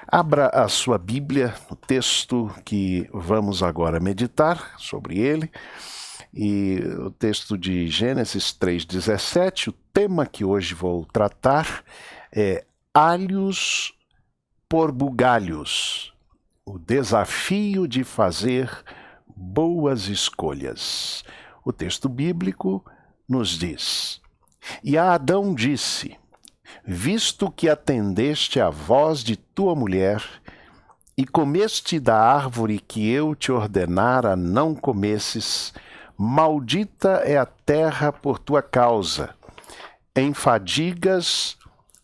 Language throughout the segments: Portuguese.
Abra a sua Bíblia, o texto que vamos agora meditar sobre ele, e o texto de Gênesis 3,17. O tema que hoje vou tratar é alhos por bugalhos, o desafio de fazer boas escolhas. O texto bíblico nos diz: E a Adão disse: Visto que atendeste à voz de tua mulher, e comeste da árvore que eu te ordenara não comesses, maldita é a terra por tua causa. Em fadigas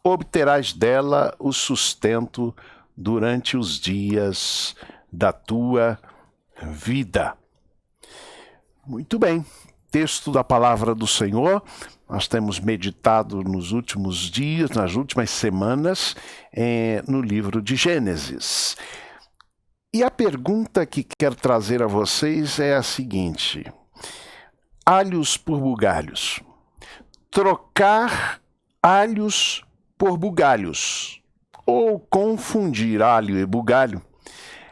obterás dela o sustento durante os dias da tua vida. Muito bem, texto da palavra do Senhor. Nós temos meditado nos últimos dias, nas últimas semanas, no livro de Gênesis. E a pergunta que quero trazer a vocês é a seguinte: alhos por bugalhos. Trocar alhos por bugalhos, ou confundir alho e bugalho,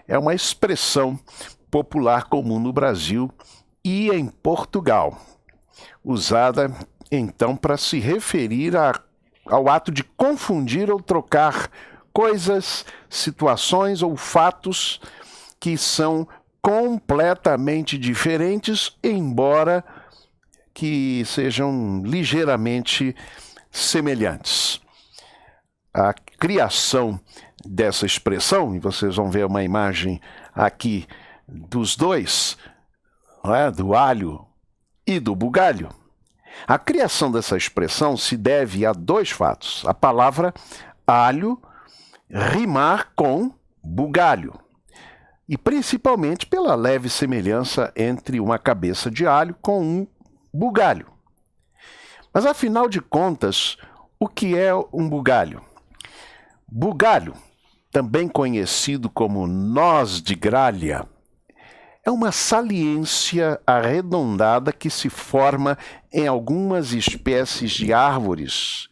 é uma expressão popular comum no Brasil e em Portugal, usada então para se referir ao ato de confundir ou trocar coisas, situações ou fatos que são completamente diferentes, embora que sejam ligeiramente semelhantes. A criação dessa expressão, e vocês vão ver uma imagem aqui dos dois, do alho e do bugalho. A criação dessa expressão se deve a dois fatos: a palavra alho rimar com bugalho, e principalmente pela leve semelhança entre uma cabeça de alho com um bugalho. Mas afinal de contas, o que é um bugalho? Bugalho, também conhecido como noz de gralha, é uma saliência arredondada que se forma em algumas espécies de árvores.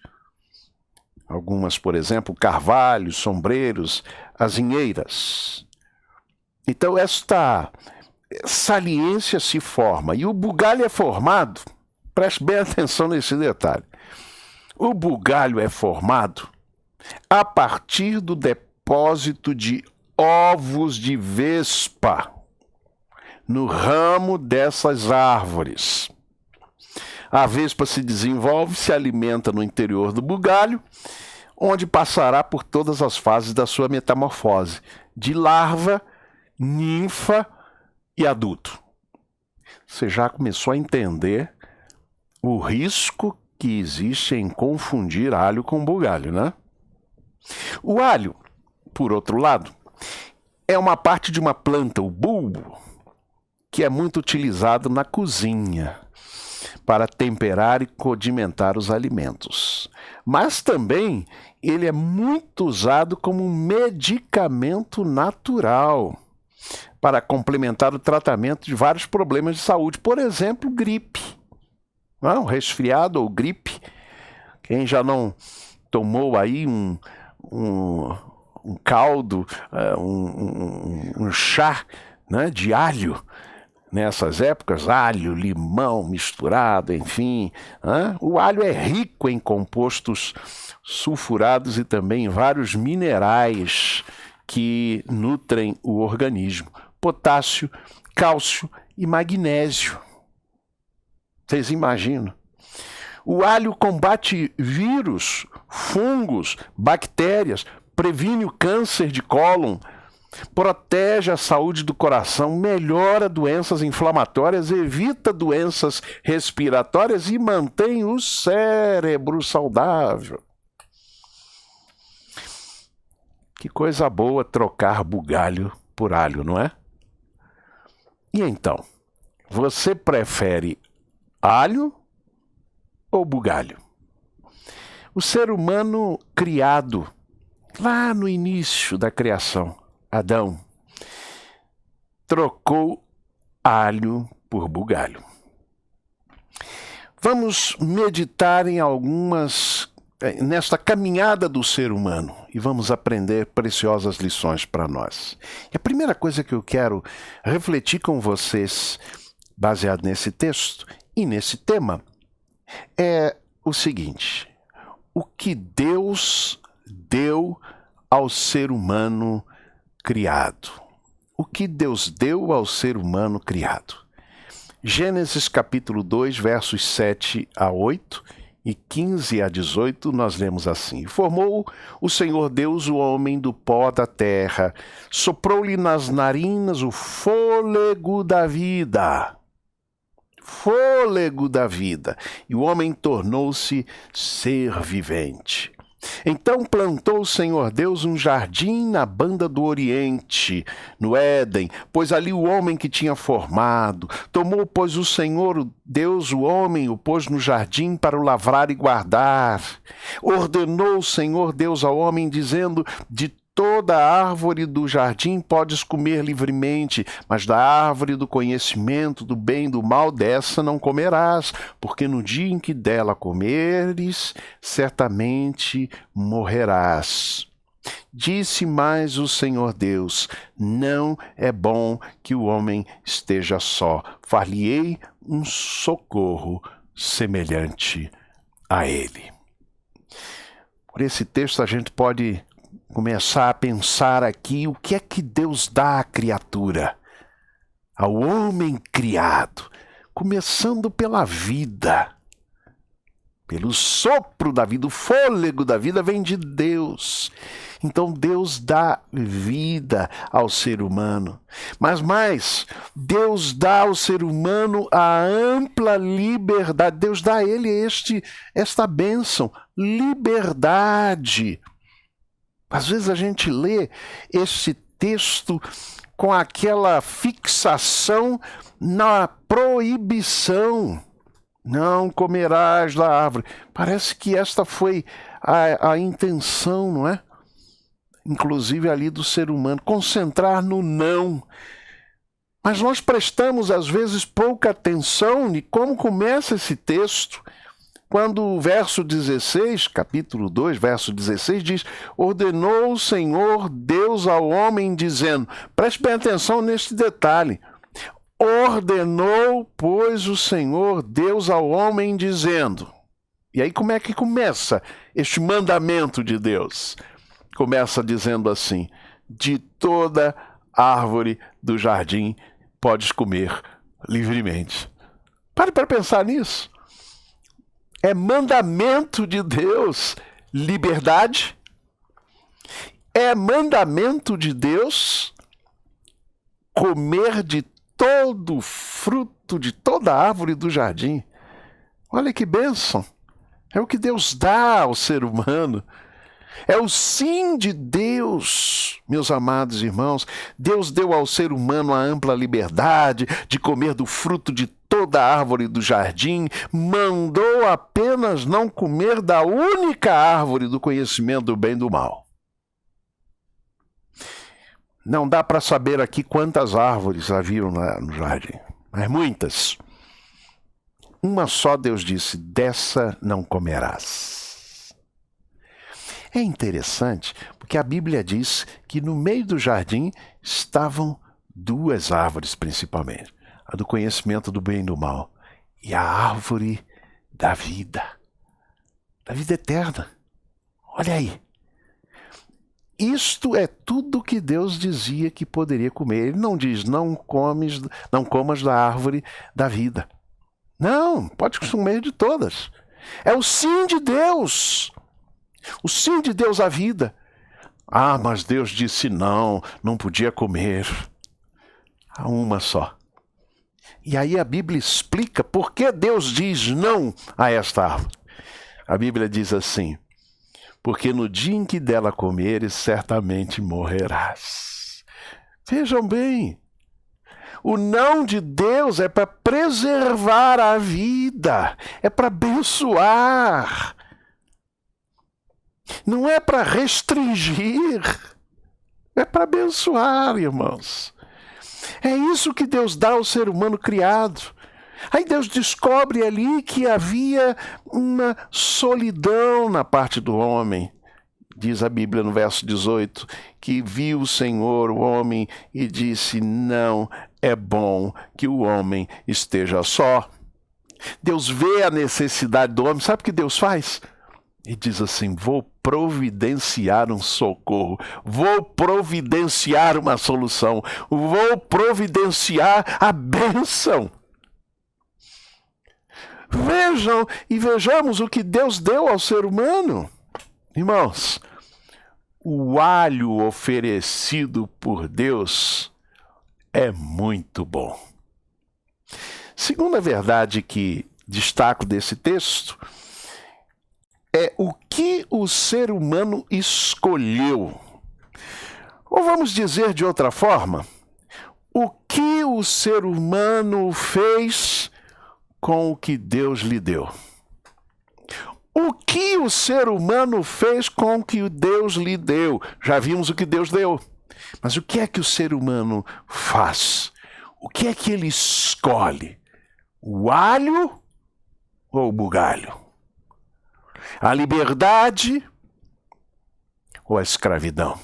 Algumas, por exemplo, carvalhos, sombreiros, azinheiras. Então, esta saliência se forma, e o bugalho é formado, preste bem atenção nesse detalhe, o bugalho é formado a partir do depósito de ovos de vespa no ramo dessas árvores. A vespa se desenvolve, se alimenta no interior do bugalho, onde passará por todas as fases da sua metamorfose, de larva, ninfa e adulto. Você já começou a entender o risco que existe em confundir alho com bugalho, né? O alho, por outro lado, é uma parte de uma planta, o bulbo, que é muito utilizado na cozinha para temperar e condimentar os alimentos. Mas também ele é muito usado como um medicamento natural para complementar o tratamento de vários problemas de saúde. Por exemplo, gripe. Um resfriado ou gripe. Quem já não tomou aí um caldo, um chá, né, de alho, nessas épocas, alho, limão misturado, enfim. O alho é rico em compostos sulfurados e também em vários minerais que nutrem o organismo: potássio, cálcio e magnésio. Vocês imaginam? O alho combate vírus, fungos, bactérias, previne o câncer de cólon, protege a saúde do coração, melhora doenças inflamatórias, evita doenças respiratórias e mantém o cérebro saudável. Que coisa boa trocar bugalho por alho, não é? E então, você prefere alho ou bugalho? O ser humano criado lá no início da criação, Adão, trocou alho por bugalho. Vamos meditar em algumas nesta caminhada do ser humano e vamos aprender preciosas lições para nós. E a primeira coisa que eu quero refletir com vocês, baseado nesse texto e nesse tema, é o seguinte: o que Deus deu ao ser humano criado. O que Deus deu ao ser humano criado. Gênesis capítulo 2, versos 7 a 8 e 15 a 18, nós lemos assim: Formou o Senhor Deus o homem do pó da terra, soprou-lhe nas narinas o fôlego da vida. Fôlego da vida. E o homem tornou-se ser vivente. Então plantou o Senhor Deus um jardim na banda do Oriente, no Éden, pois ali o homem que tinha formado. Tomou, pois, o Senhor Deus o homem, o pôs no jardim para o lavrar e guardar. Ordenou o Senhor Deus ao homem, dizendo: de toda árvore do jardim podes comer livremente, mas da árvore do conhecimento do bem e do mal, dessa não comerás, porque no dia em que dela comeres, certamente morrerás. Disse mais o Senhor Deus: não é bom que o homem esteja só. Far-lhe-ei um socorro semelhante a ele. Por esse texto a gente pode começar a pensar aqui o que é que Deus dá à criatura, ao homem criado, começando pela vida, pelo sopro da vida. O fôlego da vida vem de Deus. Então Deus dá vida ao ser humano. Mas mais, Deus dá ao ser humano a ampla liberdade. Deus dá a ele esta bênção, liberdade. Às vezes a gente lê esse texto com aquela fixação na proibição. Não comerás da árvore. Parece que esta foi a intenção, não é? Inclusive ali do ser humano, concentrar no não. Mas nós prestamos às vezes pouca atenção em como começa esse texto. Quando o verso 16, capítulo 2, verso 16, diz: ordenou o Senhor Deus ao homem, dizendo... Preste bem atenção neste detalhe. Ordenou, pois, o Senhor Deus ao homem, dizendo... E aí como é que começa este mandamento de Deus? Começa dizendo assim: de toda árvore do jardim podes comer livremente. Pare para pensar nisso. É mandamento de Deus liberdade. É mandamento de Deus comer de todo fruto, de toda árvore do jardim. Olha que bênção. É o que Deus dá ao ser humano. É o sim de Deus, meus amados irmãos. Deus deu ao ser humano a ampla liberdade de comer do fruto de toda árvore do jardim, mandou apenas não comer da única árvore do conhecimento do bem e do mal. Não dá para saber aqui quantas árvores haviam no jardim, mas muitas. Uma só Deus disse: dessa não comerás. É interessante, porque a Bíblia diz que no meio do jardim estavam duas árvores principalmente. A do conhecimento do bem e do mal, e a árvore da vida eterna. Olha aí. Isto é tudo que Deus dizia que poderia comer. Ele não diz: não comas da árvore da vida. Não, pode comer de todas. É o sim de Deus. O sim de Deus à vida. Ah, mas Deus disse não podia comer. Há uma só. E aí a Bíblia explica por que Deus diz não a esta árvore. A Bíblia diz assim: porque no dia em que dela comeres, certamente morrerás. Vejam bem, o não de Deus é para preservar a vida, é para abençoar. Não é para restringir, é para abençoar, irmãos. É isso que Deus dá ao ser humano criado. Aí Deus descobre ali que havia uma solidão na parte do homem. Diz a Bíblia no verso 18, que viu o Senhor o homem e disse: não é bom que o homem esteja só. Deus vê a necessidade do homem, sabe o que Deus faz? E diz assim: vou providenciar um socorro, vou providenciar uma solução, vou providenciar a bênção. Vejam e vejamos o que Deus deu ao ser humano. Irmãos, o alho oferecido por Deus é muito bom. Segunda verdade que destaco desse texto é o que o ser humano escolheu. Ou vamos dizer de outra forma, o que o ser humano fez com o que Deus lhe deu. O que o ser humano fez com o que Deus lhe deu? Já vimos o que Deus deu. Mas o que é que o ser humano faz? O que é que ele escolhe? O alho ou o bugalho? A liberdade ou a escravidão?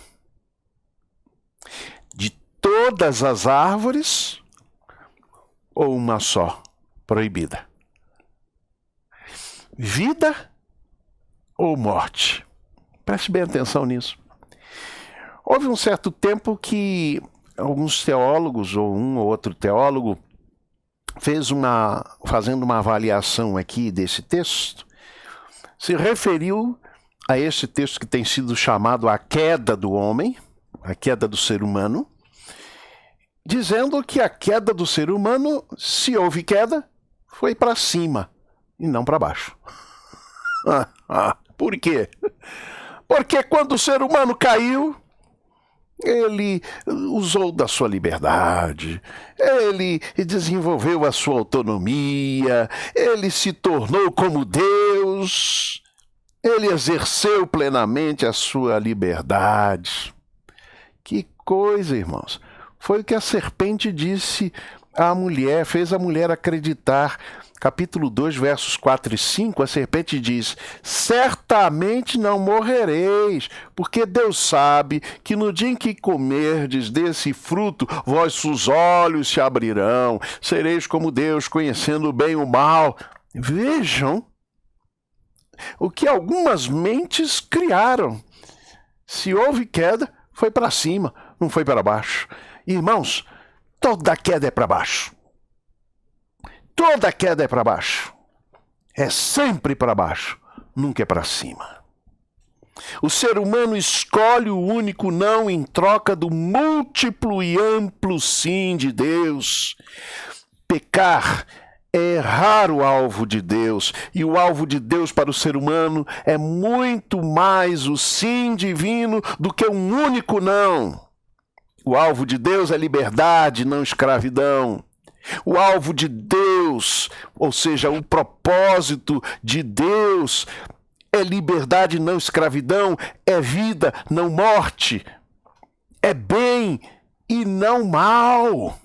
De todas as árvores ou uma só proibida? Vida ou morte? Preste bem atenção nisso. Houve um certo tempo que alguns teólogos, ou um ou outro teólogo, fazendo uma avaliação aqui desse texto, se referiu a esse texto que tem sido chamado a queda do homem, a queda do ser humano, dizendo que a queda do ser humano, se houve queda, foi para cima e não para baixo. Por quê? Porque quando o ser humano caiu, ele usou da sua liberdade, ele desenvolveu a sua autonomia, ele se tornou como Deus, ele exerceu plenamente a sua liberdade. Que coisa, irmãos! Foi o que a serpente disse à mulher, fez a mulher acreditar. Capítulo 2, versos 4 e 5, a serpente diz: certamente não morrereis, porque Deus sabe que no dia em que comerdes desse fruto, vossos olhos se abrirão, sereis como Deus, conhecendo o bem e o mal. Vejam o que algumas mentes criaram. Se houve queda, foi para cima, não foi para baixo. Irmãos, toda queda é para baixo. Toda queda é para baixo. É sempre para baixo, nunca é para cima. O ser humano escolhe o único não em troca do múltiplo e amplo sim de Deus. Pecar é errar o alvo de Deus, e o alvo de Deus para o ser humano é muito mais o sim divino do que um único não. O alvo de Deus é liberdade, não escravidão. O alvo de Deus, ou seja, o propósito de Deus é liberdade, não escravidão, é vida, não morte, é bem e não mal.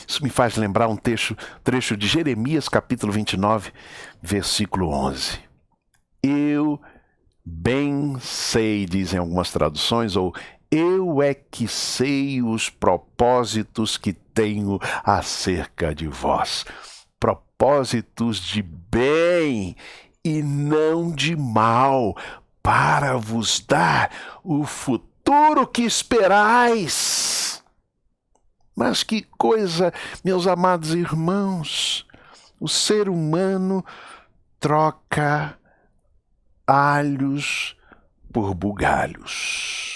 Isso me faz lembrar um trecho de Jeremias, capítulo 29, versículo 11. Eu bem sei, dizem algumas traduções, ou eu é que sei os propósitos que tenho acerca de vós. Propósitos de bem e não de mal, para vos dar o futuro que esperais. Mas que coisa, meus amados irmãos, o ser humano troca alhos por bugalhos.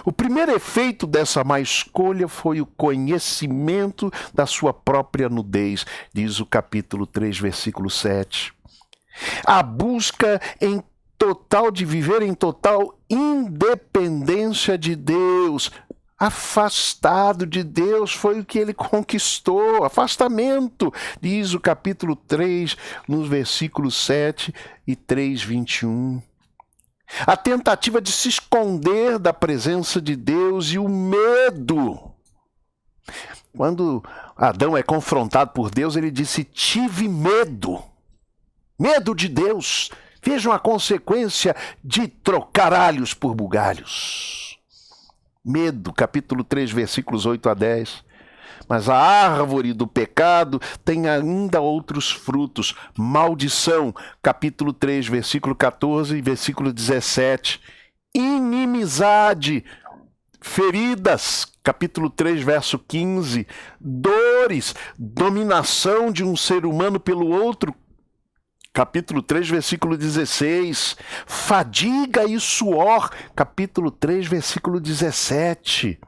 O primeiro efeito dessa má escolha foi o conhecimento da sua própria nudez, diz o capítulo 3, versículo 7. A busca de viver em total independência de Deus, afastado de Deus, foi o que ele conquistou. Afastamento, diz o capítulo 3, nos versículos 7 e 3, 21. A tentativa de se esconder da presença de Deus e o medo. Quando Adão é confrontado por Deus, ele disse: tive medo. Medo de Deus. Vejam a consequência de trocar alhos por bugalhos. Medo, capítulo 3, versículos 8 a 10. Mas a árvore do pecado tem ainda outros frutos. Maldição, capítulo 3, versículo 14 e versículo 17. Inimizade, feridas, capítulo 3, verso 15. Dores, dominação de um ser humano pelo outro, capítulo 3, versículo 16. Fadiga e suor, capítulo 3, versículo 17.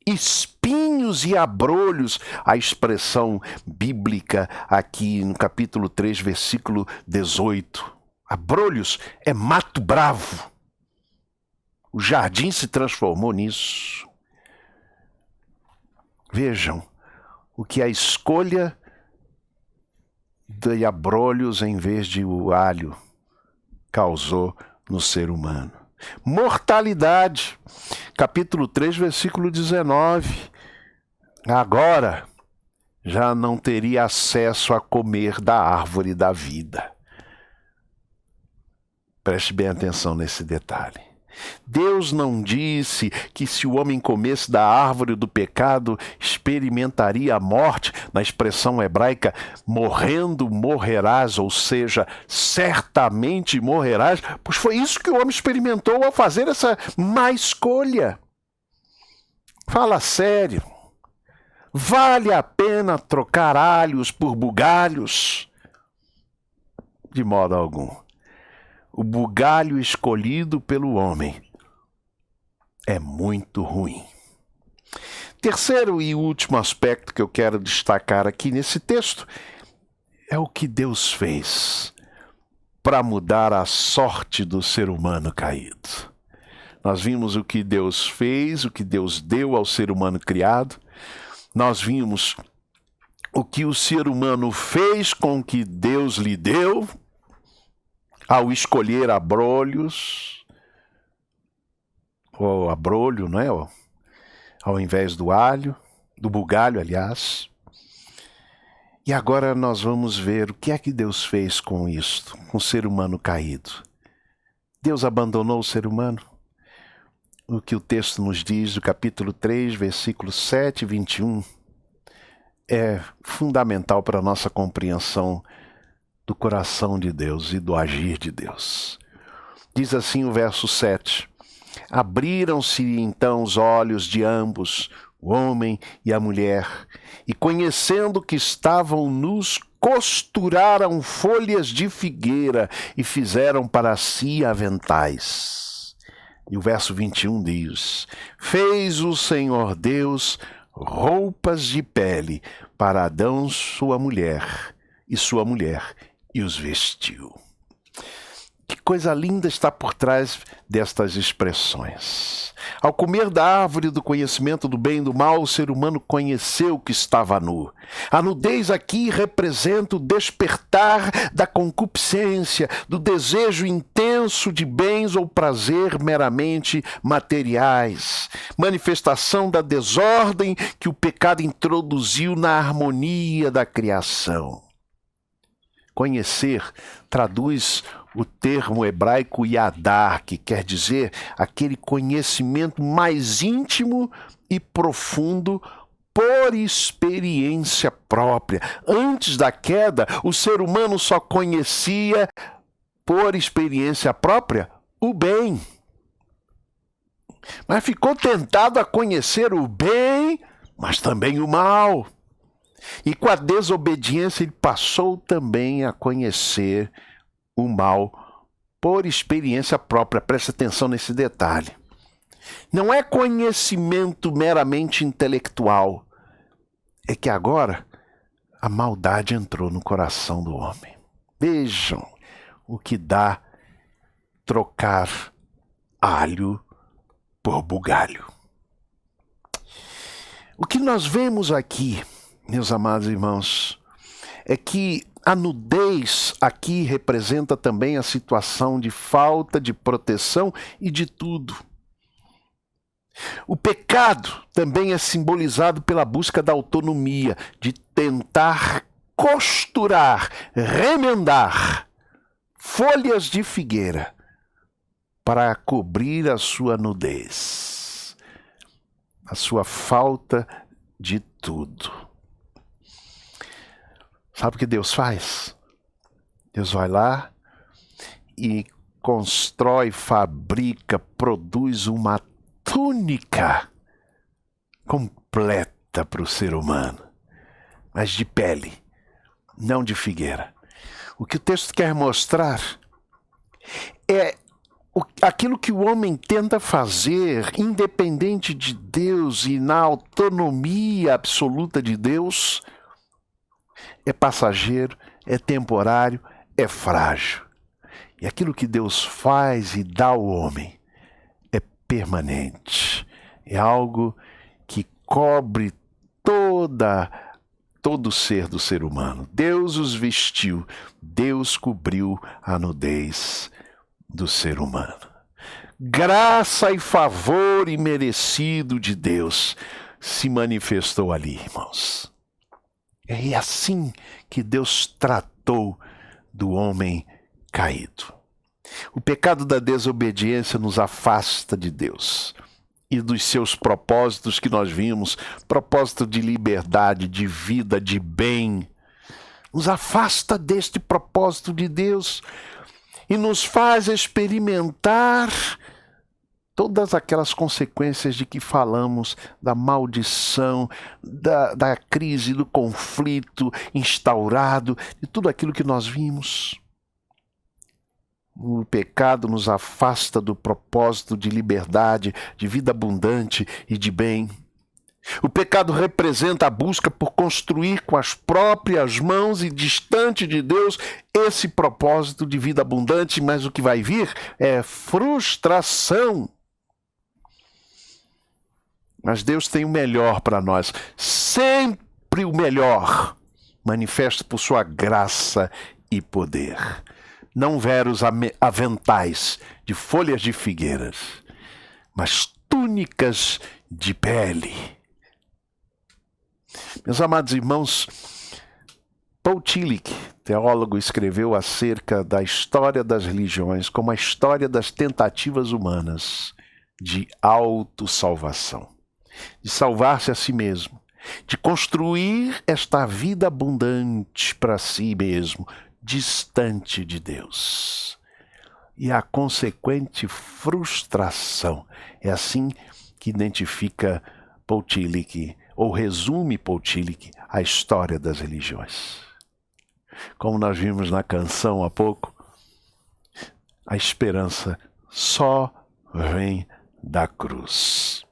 Espinhos e abrolhos, a expressão bíblica aqui no capítulo 3, versículo 18. Abrolhos é mato bravo. O jardim se transformou nisso. Vejam o que a escolha de abrolhos em vez de o alho causou no ser humano. Mortalidade, capítulo 3, versículo 19. Agora já não teria acesso a comer da árvore da vida. Preste bem atenção nesse detalhe. Deus não disse que se o homem comesse da árvore do pecado, experimentaria a morte, na expressão hebraica, morrendo morrerás, ou seja, certamente morrerás, pois foi isso que o homem experimentou ao fazer essa má escolha. Fala sério. Vale a pena trocar alhos por bugalhos? De modo algum. O bugalho escolhido pelo homem é muito ruim. Terceiro e último aspecto que eu quero destacar aqui nesse texto é o que Deus fez para mudar a sorte do ser humano caído. Nós vimos o que Deus fez, o que Deus deu ao ser humano criado. Nós vimos o que o ser humano fez com o que Deus lhe deu, ao escolher abrolhos, ou abrolho, não é? Ao invés do alho, do bugalho, aliás. E agora nós vamos ver o que é que Deus fez com isto, com o ser humano caído. Deus abandonou o ser humano? O que o texto nos diz, do capítulo 3, versículos 7 e 21, é fundamental para a nossa compreensão do coração de Deus e do agir de Deus. Diz assim o verso 7. Abriram-se então os olhos de ambos, o homem e a mulher, e conhecendo que estavam nus, costuraram folhas de figueira e fizeram para si aventais. E o verso 21 diz: fez o Senhor Deus roupas de pele para Adão, sua mulher, e os vestiu. Que coisa linda está por trás destas expressões. Ao comer da árvore do conhecimento do bem e do mal, o ser humano conheceu que estava nu. A nudez aqui representa o despertar da concupiscência, do desejo intenso de bens ou prazer meramente materiais, manifestação da desordem que o pecado introduziu na harmonia da criação. Conhecer traduz o termo hebraico yadar, que quer dizer aquele conhecimento mais íntimo e profundo por experiência própria. Antes da queda, o ser humano só conhecia por experiência própria o bem. Mas ficou tentado a conhecer o bem, mas também o mal. E com a desobediência ele passou também a conhecer o mal por experiência própria. Presta atenção nesse detalhe. Não é conhecimento meramente intelectual. É que agora a maldade entrou no coração do homem. Vejam o que dá trocar alho por bugalho. O que nós vemos aqui, meus amados irmãos, é que a nudez aqui representa também a situação de falta de proteção e de tudo. O pecado também é simbolizado pela busca da autonomia, de tentar costurar, remendar folhas de figueira para cobrir a sua nudez, a sua falta de tudo. Sabe o que Deus faz? Deus vai lá e constrói, fabrica, produz uma túnica completa para o ser humano, mas de pele, não de figueira. O que o texto quer mostrar é aquilo que o homem tenta fazer, independente de Deus e na autonomia absoluta de Deus, é passageiro, é temporário, é frágil. E aquilo que Deus faz e dá ao homem é permanente. É algo que cobre todo o ser do ser humano. Deus os vestiu, Deus cobriu a nudez do ser humano. Graça e favor imerecido de Deus se manifestou ali, irmãos. É assim que Deus tratou do homem caído. O pecado da desobediência nos afasta de Deus e dos seus propósitos que nós vimos, propósito de liberdade, de vida, de bem. Nos afasta deste propósito de Deus e nos faz experimentar todas aquelas consequências de que falamos, da maldição, da crise, do conflito instaurado, de tudo aquilo que nós vimos. O pecado nos afasta do propósito de liberdade, de vida abundante e de bem. O pecado representa a busca por construir com as próprias mãos e distante de Deus esse propósito de vida abundante, mas o que vai vir é frustração. Mas Deus tem o melhor para nós, sempre o melhor, manifesto por sua graça e poder. Não veros aventais de folhas de figueiras, mas túnicas de pele. Meus amados irmãos, Paul Tillich, teólogo, escreveu acerca da história das religiões como a história das tentativas humanas de autossalvação, de salvar-se a si mesmo, de construir esta vida abundante para si mesmo, distante de Deus. E a consequente frustração. É assim que identifica Paul Tillich, ou resume Paul Tillich, a história das religiões. Como nós vimos na canção há pouco, a esperança só vem da cruz.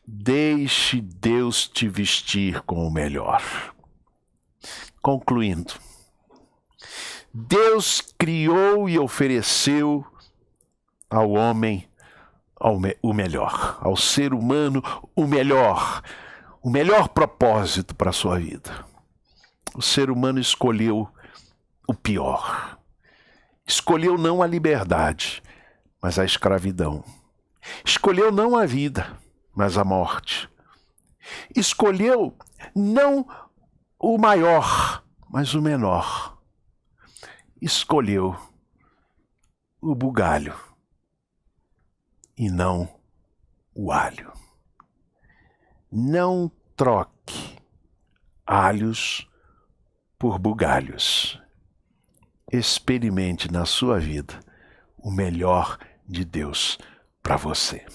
Deixe Deus te vestir com o melhor. Concluindo, Deus criou e ofereceu ao homem o melhor, ao ser humano o melhor propósito para a sua vida. O ser humano escolheu o pior. Escolheu não a liberdade, mas a escravidão. Escolheu não a vida, mas a morte. Escolheu não o maior, mas o menor. Escolheu o bugalho e não o alho. Não troque alhos por bugalhos. Experimente na sua vida o melhor de Deus para você.